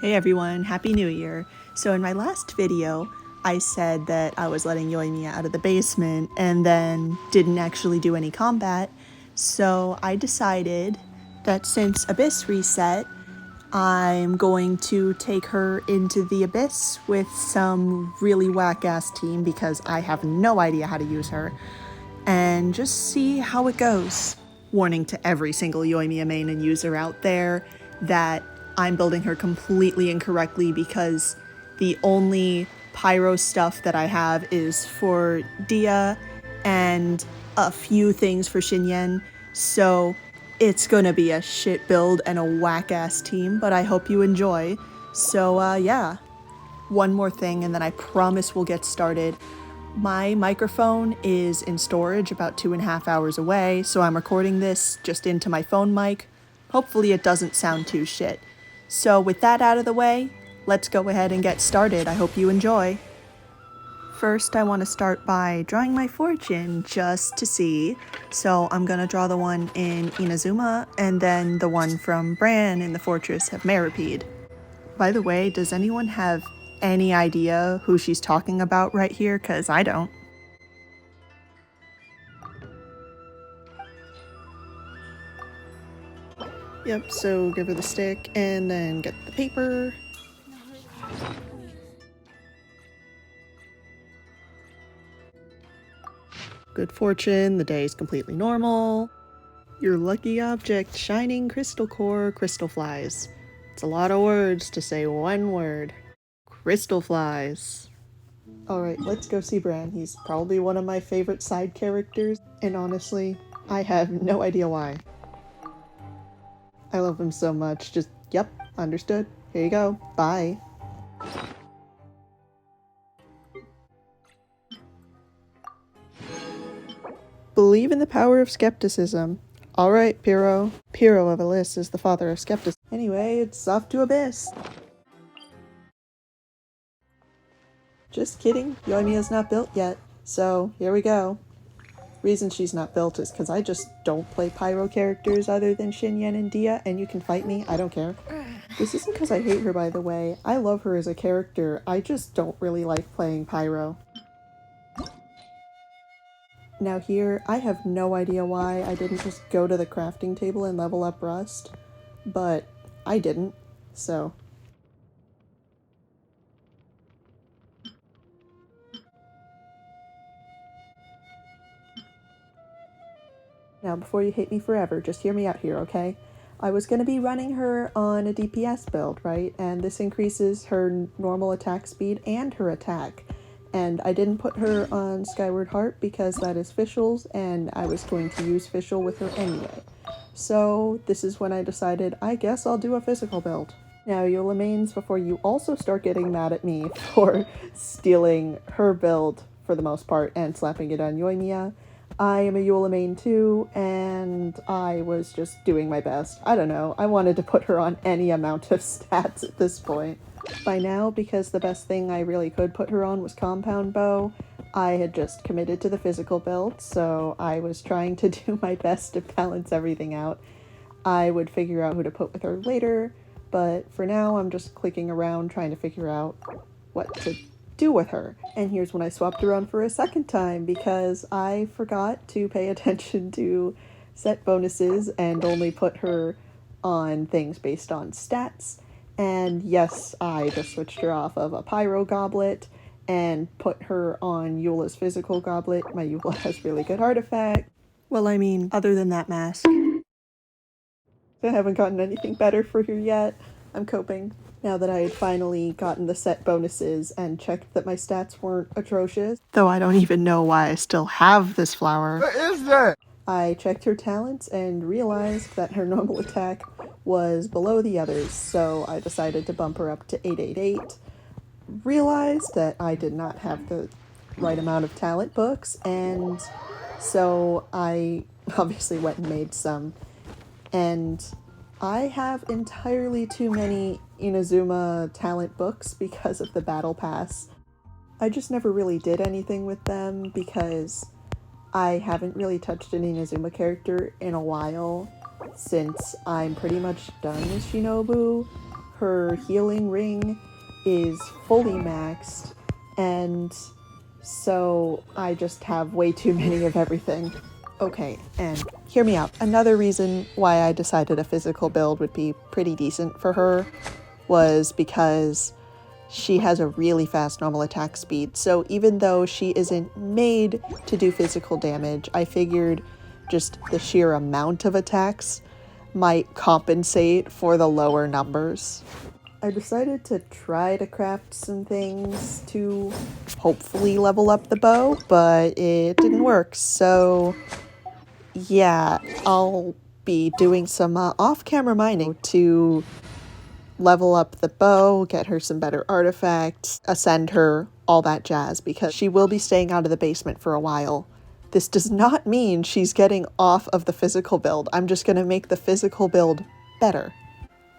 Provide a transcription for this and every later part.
Hey everyone, Happy New Year! So in my last video, I said that I was letting Yoimiya out of the basement and then didn't actually do any combat, so I decided that since Abyss reset, I'm going to take her into the Abyss with some really whack-ass team because I have no idea how to use her, and just see how it goes. Warning to every single Yoimiya main and user out there that I'm building her completely incorrectly because the only pyro stuff that I have is for Dia and a few things for Xinyan, so it's gonna be a shit build and a whack-ass team, but I hope you enjoy. So yeah. One more thing and then I promise we'll get started. My microphone is in storage about 2.5 hours away, so I'm recording this just into my phone mic. Hopefully it doesn't sound too shit. So with that out of the way, let's go ahead and get started. I hope you enjoy. First, I want to start by drawing my fortune just to see. So I'm gonna draw the one in Inazuma and then the one from Bran in the Fortress of Meropide. By the way, does anyone have any idea who she's talking about right here? Cause I don't. Yep, so give her the stick and then get the paper. Good fortune, the day is completely normal. Your lucky object, shining crystal core, crystal flies. It's a lot of words to say one word. Crystal flies. Alright, let's go see Bran. He's probably one of my favorite side characters, and honestly, I have no idea why. I love him so much. Just, yep, understood. Here you go. Bye. Believe in the power of skepticism. Alright, Pyrrho. Pyrrho of Elis is the father of skepticism. Anyway, it's off to Abyss. Just kidding, Yoimiya's not built yet, so here we go. Reason she's not built is because I just don't play pyro characters other than Xinyan and Dia, and you can fight me, I don't care. This isn't because I hate her, by the way. I love her as a character, I just don't really like playing pyro. Now here, I have no idea why I didn't just go to the crafting table and level up Rust, but I didn't, so. Now before you hate me forever, just hear me out here, okay? I was going to be running her on a DPS build, right? And this increases her normal attack speed and her attack. And I didn't put her on Skyward Heart because that is Fischl's, and I was going to use Fischl with her anyway. So this is when I decided, I guess I'll do a physical build. Now, Eula mains, before you also start getting mad at me for stealing her build for the most part and slapping it on Yoimiya, I am a Eula main too, and I was just doing my best. I don't know, I wanted to put her on any amount of stats at this point. By now, because the best thing I really could put her on was Compound Bow, I had just committed to the physical build, so I was trying to do my best to balance everything out. I would figure out who to put with her later, but for now I'm just clicking around trying to figure out what to do with her. And here's when I swapped her on for a second time because I forgot to pay attention to set bonuses and only put her on things based on stats. And yes, I just switched her off of a Pyro Goblet and put her on Eula's Physical Goblet. My Eula has really good artifact. Well, I mean, other than that mask. I haven't gotten anything better for her yet. I'm coping. Now that I had finally gotten the set bonuses and checked that my stats weren't atrocious, though I don't even know why I still have this flower. What is that? I checked her talents and realized that her normal attack was below the others, so I decided to bump her up to 888. Realized that I did not have the right amount of talent books, and so I obviously went and made some. And I have entirely too many Inazuma talent books because of the battle pass. I just never really did anything with them because I haven't really touched an Inazuma character in a while since I'm pretty much done with Shinobu. her healing ring is fully maxed, and so I just have way too many of everything. Okay, and hear me out. Another reason why I decided a physical build would be pretty decent for her was because she has a really fast normal attack speed. So even though she isn't made to do physical damage, I figured just the sheer amount of attacks might compensate for the lower numbers. I decided to try to craft some things to hopefully level up the bow, but it didn't work. So yeah, I'll be doing some off-camera mining to level up the bow, get her some better artifacts, ascend her, all that jazz, because she will be staying out of the basement for a while. This does not mean she's getting off of the physical build. I'm just going to make the physical build better.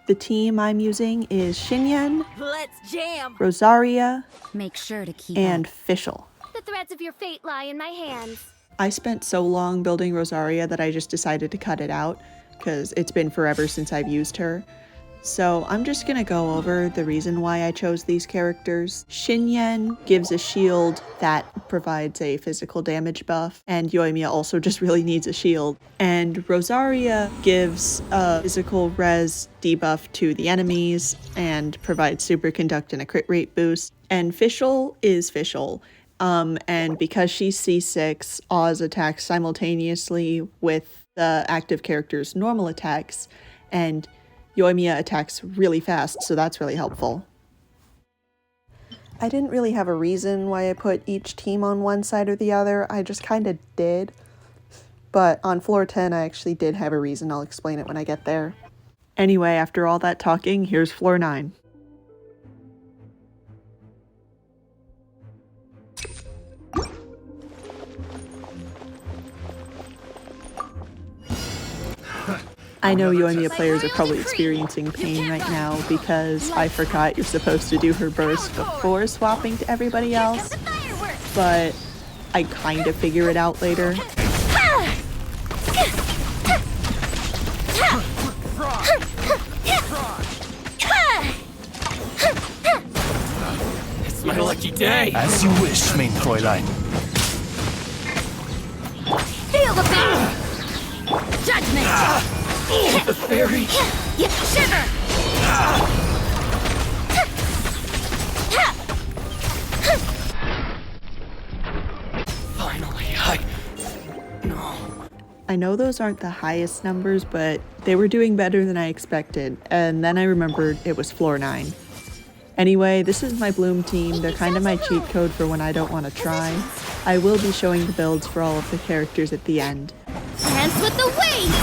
The team I'm using is Xinyan, Let's jam! Rosaria, Make sure to keep and up. Fischl. The threads of your fate lie in my hands. I spent so long building Rosaria that I just decided to cut it out, because it's been forever since I've used her. So I'm just gonna go over the reason why I chose these characters. Xinyan gives a shield that provides a physical damage buff, and Yoimiya also just really needs a shield. And Rosaria gives a physical res debuff to the enemies and provides superconduct and a crit rate boost. And Fischl is Fischl. And because she's C6, Oz attacks simultaneously with the active character's normal attacks, and Yoimiya attacks really fast, so that's really helpful. I didn't really have a reason why I put each team on one side or the other, I just kind of did. But on floor 10, I actually did have a reason. I'll explain it when I get there. Anyway, after all that talking, here's floor 9. I know Yoimiya players are probably experiencing pain right now because I forgot you're supposed to do her burst before swapping to everybody else, but I kind of figure it out later. It's my lucky day. As you wish, main Fräulein. Feel the pain! Judgment! The fairy. Shiver! Finally, I know those aren't the highest numbers, but they were doing better than I expected, and then I remembered it was floor 9. Anyway, this is my Bloom team. They're kind of my cheat code for when I don't want to try. I will be showing the builds for all of the characters at the end. Dance with the waves!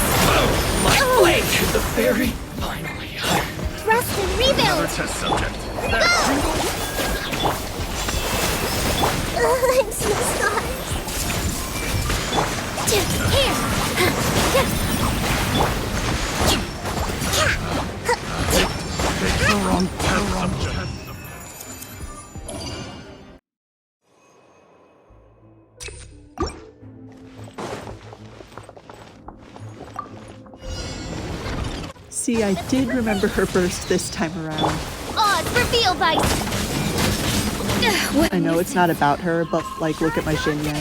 my blade. The fairy. Finally, Rest and rebuild! Test subject. I'm so sorry. The wrong test subject. See, I did remember her burst this time around. Oz, reveal by... I know it's not about her, but like, look at my Xinyan.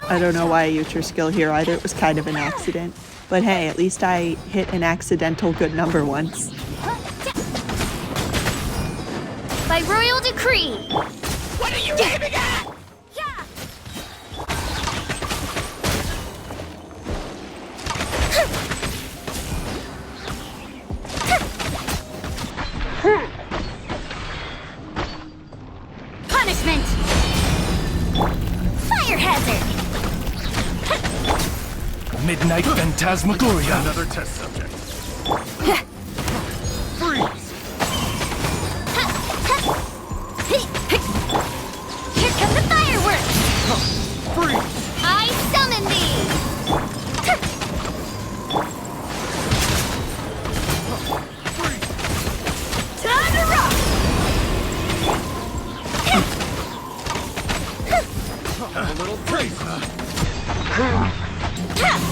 I don't know why I used her skill here either, it was kind of an accident. But hey, at least I hit an accidental good number once. By royal decree! what are you aiming at? Punishment! Fire hazard! Midnight Phantasmagoria. Another test subject. Here come the fireworks! I summon thee! Time to rock! little taste.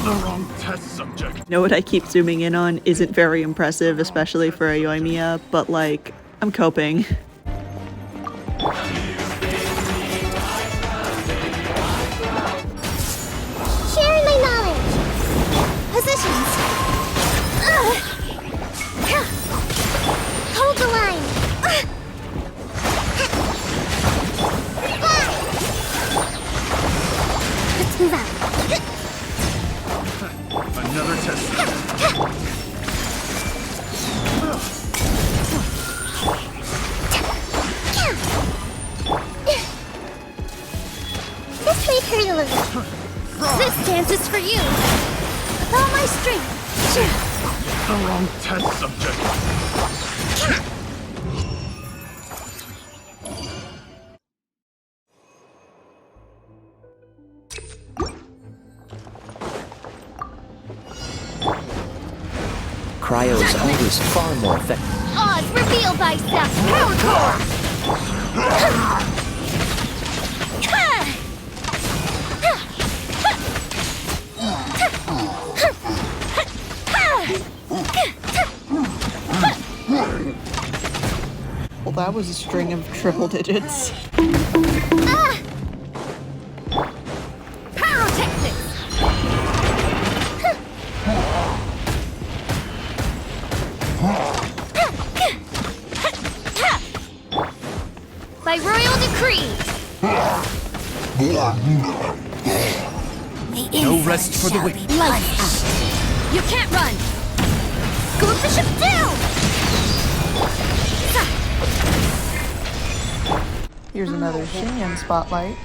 The wrong test subject. You know what I keep zooming in on isn't very impressive, especially for a yoimiya, but like, I'm coping. Sharing my knowledge. Positions. Hold the line. Let's move out. Another test subject. This may hurt a little. This dance is for you. With all my strength. The wrong test subject. Cryo is always far more effective. Oz, reveal thyself. Power core. Well, that was a string of triple digits. Pyrotechnics. By royal decree. No rest for the wicked. Lights out. You can't run. Go bishop down. Here's another Shinyan spotlight.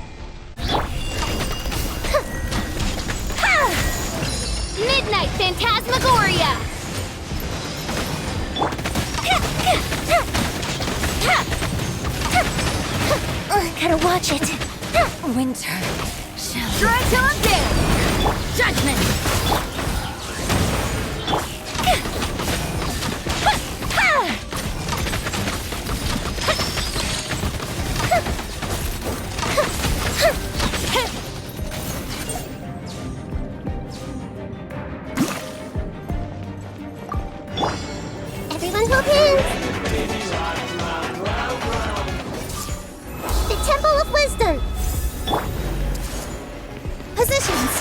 Midnight Phantasmagoria. Gotta watch it. Winter. Try till I'm dead. Judgment. Everyone hold hands. The Temple of Wisdom. Positions.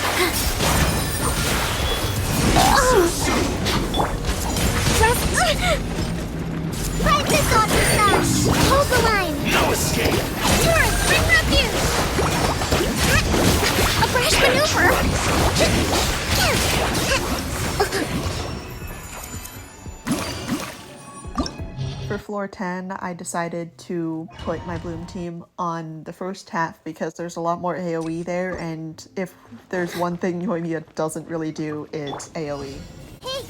Just right this off. Hold the line. No escape. Turret, bring refuge. A brash maneuver. For floor 10, I decided to put my Bloom team on the first half because there's a lot more AoE there, and if there's one thing yoimiya doesn't really do, it's AoE.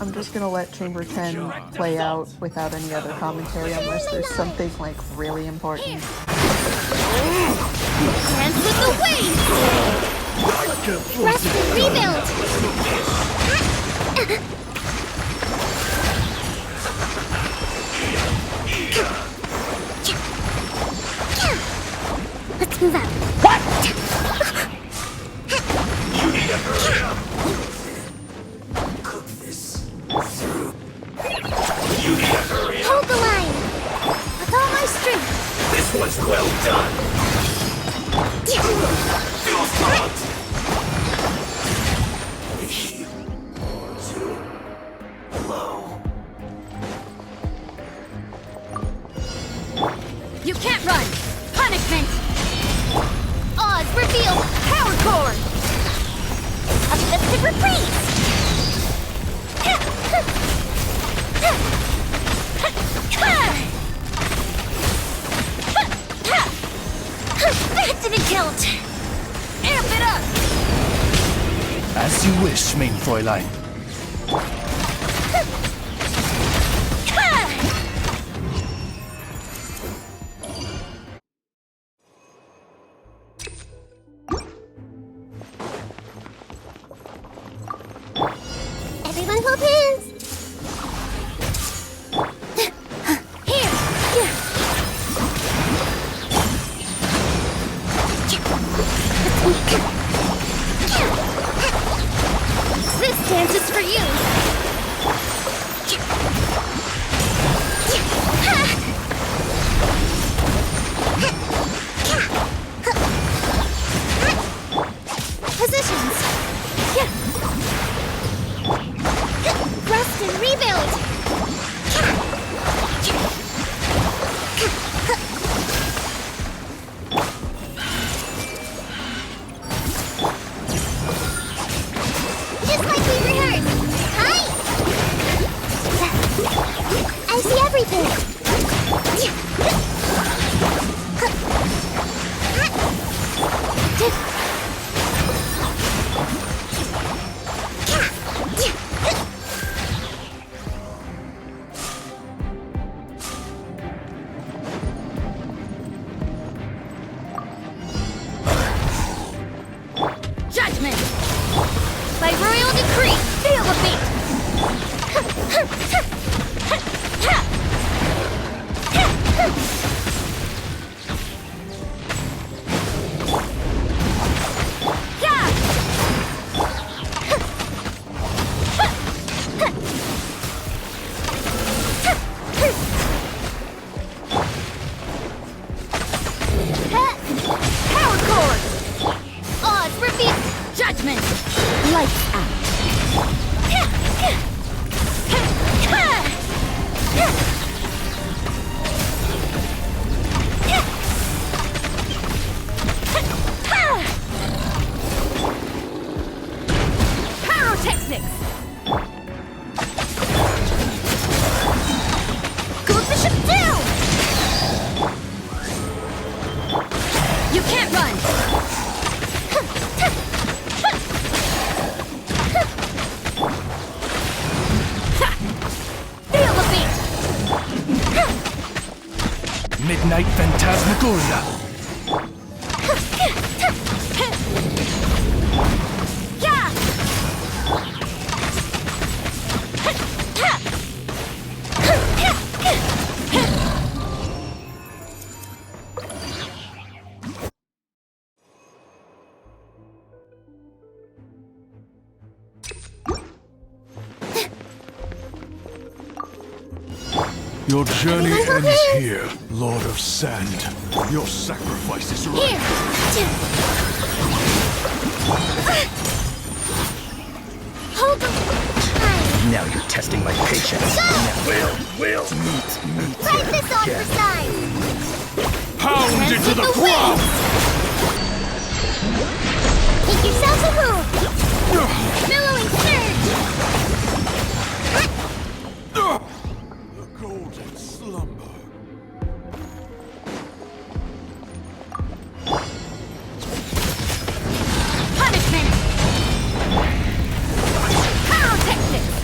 I'm just gonna let Chamber 10 play out without any other commentary unless there's something like really important. Dance with the waves. Rest and rebuild. Let's move out. What? You need to hurry up. Cook this through. You need to hurry up. Hold the line. With all my strength. This one's well done. Feel front. Heal. Too low. You can't run. Punishment. Oz, reveal. Power core. Uplifted reprise. That didn't count. Amp it up. As you wish, main Fräulein. Everyone hold hands. Here. Let's This dance is for you! Positions! Rest and rebuild! Just like we rehearsed! Hi! I see everything! Judgment! By royal decree, feel the beat! Power chord! Odds reveal! Judgment! Lights out! Pyrotechnics! Go bishop down! You can't run! Feel the beat! Midnight Phantasmagoria. Yeah! Your journey Anyone ends okay? here, Lord of Sand. Your sacrifice is right. Here! Hold the line! Now you're testing my patience. Will. Write this on for size! Pound into the the ground! Make yourself a move! Billowing surge! The golden slumber. Punishment! Pyrotechnics!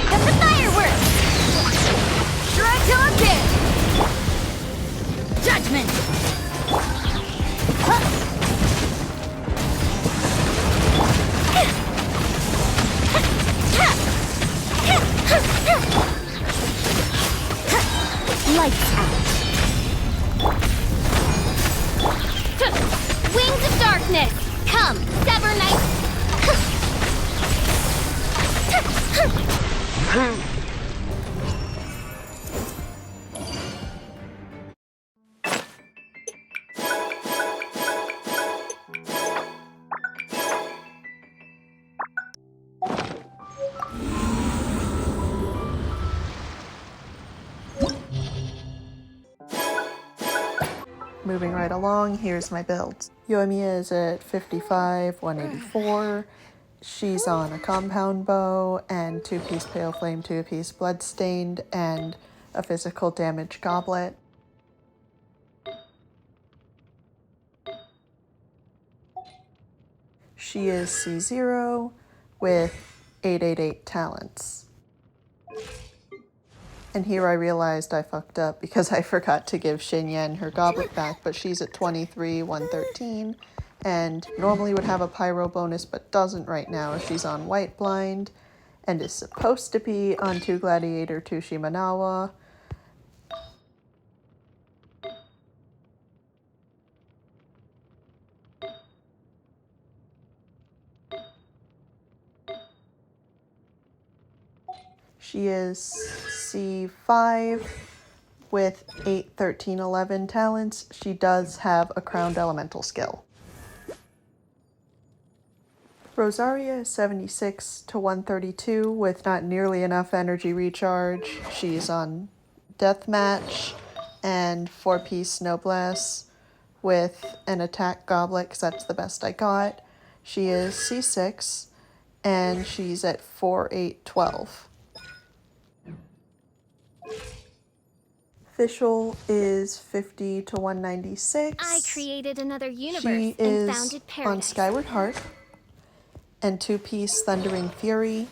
Got the fireworks! Strike till I'm dead! Judgment! Lights out! Wings of darkness! Come, sever knight! Moving right along, here's my build. Yoimiya is at 55, 184. She's on a compound bow and 2-piece Pale Flame, 2-piece Bloodstained, and a physical damage goblet. She is C0 with 888 talents. And here I realized I fucked up because I forgot to give Xinyan her goblet back, but she's at 23, 113, and normally would have a pyro bonus but doesn't right now. She's on White Blind and is supposed to be on 2 Gladiator, 2 Shimanawa. She is C5 with 8, 13, 11 talents. She does have a Crowned Elemental skill. Rosaria is 76 to 132 with not nearly enough energy recharge. She's on Deathmatch and 4-piece Noblesse with an attack goblet because that's the best I got. She is C6 and she's at 4, 8, 12. Fischl is 50 to 196. I created another universe She and is founded on paradise. Skyward Heart and 2-piece Thundering Fury.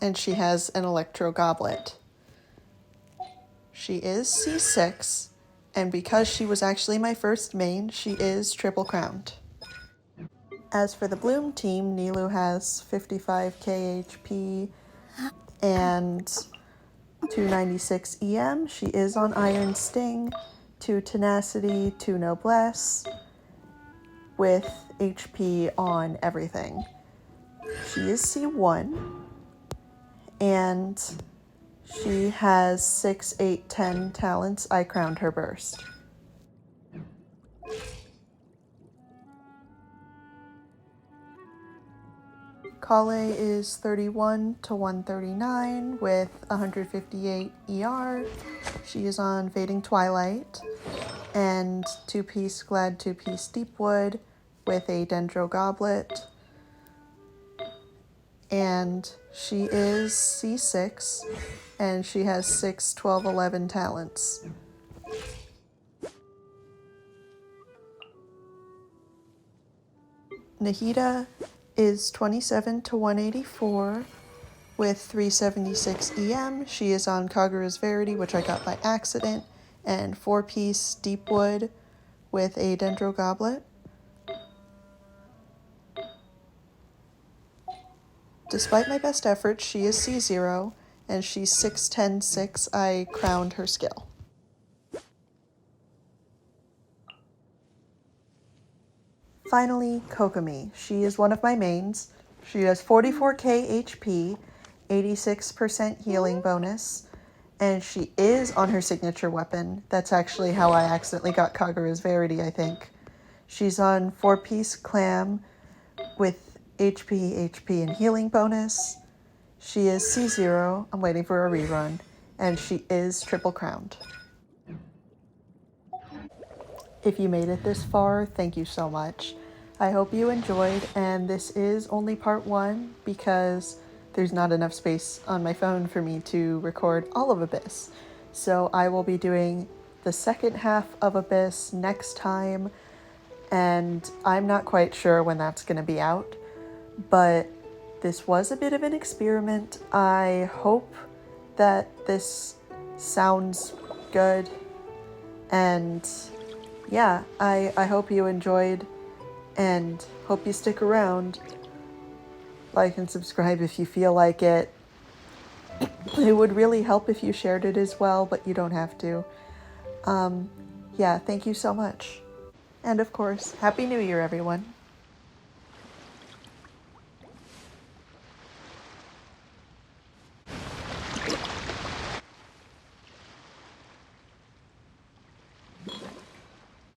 And she has an Electro Goblet. She is C6, and because she was actually my first main, she is triple crowned. As for the Bloom team, Nilou has 55k HP and 296 EM. She is on Iron Sting, 2 Tenacity, 2 Noblesse, with HP on everything. She is C1, and she has 6, 8, 10 talents. I crowned her burst. Kale is 31 to 139 with 158 ER. She is on Fading Twilight and 2-piece Glad, 2-piece Deepwood with a Dendro Goblet. And she is C6 and she has 6, 12, 11 talents. Nahida is 27 to 184 with 376 EM. She is on Kagura's Verity, which I got by accident, and 4-piece Deepwood with a Dendro Goblet. Despite my best efforts, she is C0, and she's 6, 10, 6. I crowned her skill. Finally, Kokomi. She is one of my mains. She has 44k HP, 86% healing bonus, and she is on her signature weapon. That's actually how I accidentally got Kagura's Verity, I think. She's on 4-piece Clam with HP, and healing bonus. She is C0. I'm waiting for a rerun. And she is triple crowned. If you made it this far, thank you so much. I hope you enjoyed, and this is only part 1 because there's not enough space on my phone for me to record all of Abyss. So I will be doing the second half of Abyss next time, and I'm not quite sure when that's going to be out, but this was a bit of an experiment. I hope that this sounds good, and yeah, I hope you enjoyed and hope you stick around. Like and subscribe if you feel like it. It would really help if you shared it as well, but you don't have to. Yeah, thank you so much. And of course, Happy New Year, everyone.